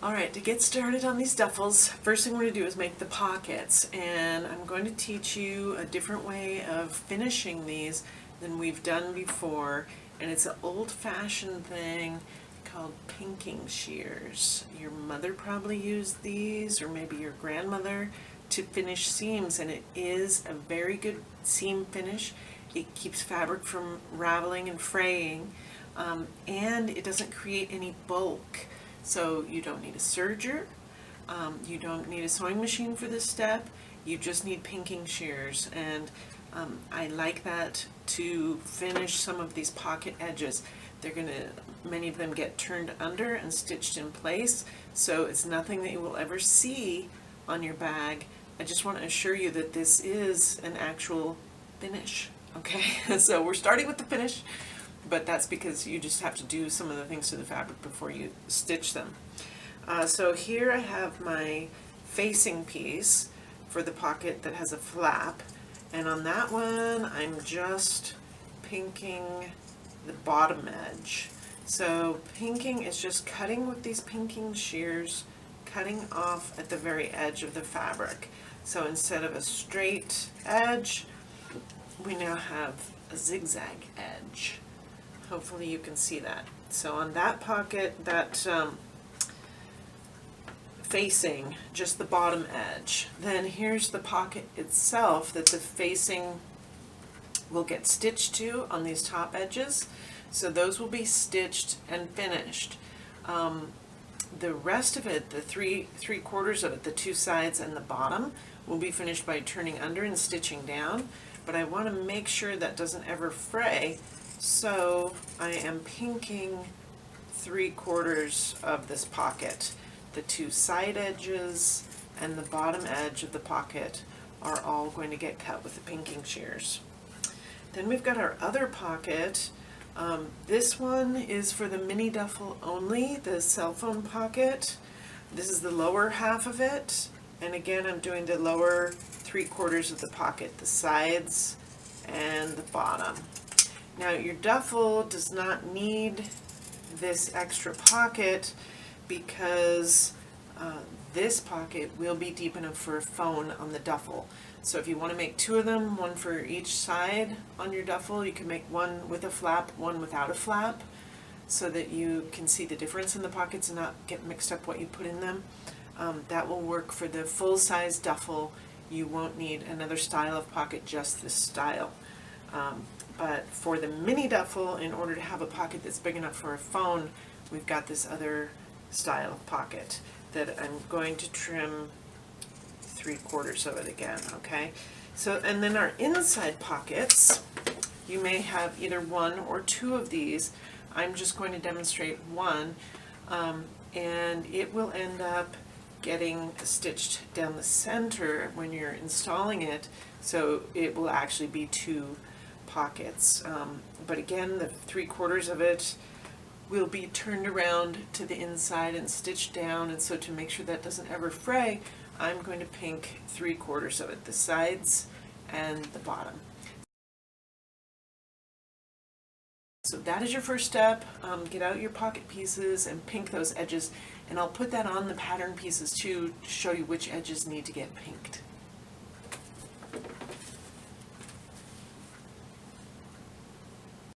Alright, to get started on these duffels, first thing we're going to do is make the pockets, and I'm going to teach you a different way of finishing these than we've done before, and it's an old-fashioned thing called pinking shears. Your mother probably used these, or maybe your grandmother, to finish seams, and it is a very good seam finish. It keeps fabric from raveling and fraying, and it doesn't create any bulk. So you don't need a serger, you don't need a sewing machine for this step, you just need pinking shears, and I like that to finish some of these pocket edges. Many of them get turned under and stitched in place, so it's nothing that you will ever see on your bag. I just want to assure you that this is an actual finish, okay? So we're starting with the finish, but that's because you just have to do some of the things to the fabric before you stitch them. So here I have my facing piece for the pocket that has a flap, and on that one I'm just pinking the bottom edge. So pinking is just cutting with these pinking shears, cutting off at the very edge of the fabric. So instead of a straight edge, we now have a zigzag edge. Hopefully you can see that. So on that pocket, that facing, just the bottom edge. Then here's the pocket itself that the facing will get stitched to on these top edges. So those will be stitched and finished. The rest of it, the three quarters of it, the two sides and the bottom, will be finished by turning under and stitching down. But I want to make sure that doesn't ever fray. So I am pinking 3/4 of this pocket. The two side edges and the bottom edge of the pocket are all going to get cut with the pinking shears. Then we've got our other pocket. This one is for the mini duffel only, the cell phone pocket. This is the lower half of it. And again, I'm doing the lower 3/4 of the pocket, the sides and the bottom. Now your duffel does not need this extra pocket because this pocket will be deep enough for a phone on the duffel. So if you want to make two of them, one for each side on your duffel, you can make one with a flap, one without a flap, so that you can see the difference in the pockets and not get mixed up what you put in them. That will work for the full-size duffel. You won't need another style of pocket, just this style. But for the mini duffel, in order to have a pocket that's big enough for a phone, we've got this other style of pocket that I'm going to trim 3/4 of it again, okay? So, and then our inside pockets, you may have either one or two of these. I'm just going to demonstrate one, and it will end up getting stitched down the center when you're installing it, so it will actually be two pockets. But again, the 3/4 of it will be turned around to the inside and stitched down, and so to make sure that doesn't ever fray, I'm going to pink 3/4 of it, the sides and the bottom. So that is your first step. Get out your pocket pieces and pink those edges, and I'll put that on the pattern pieces too to show you which edges need to get pinked.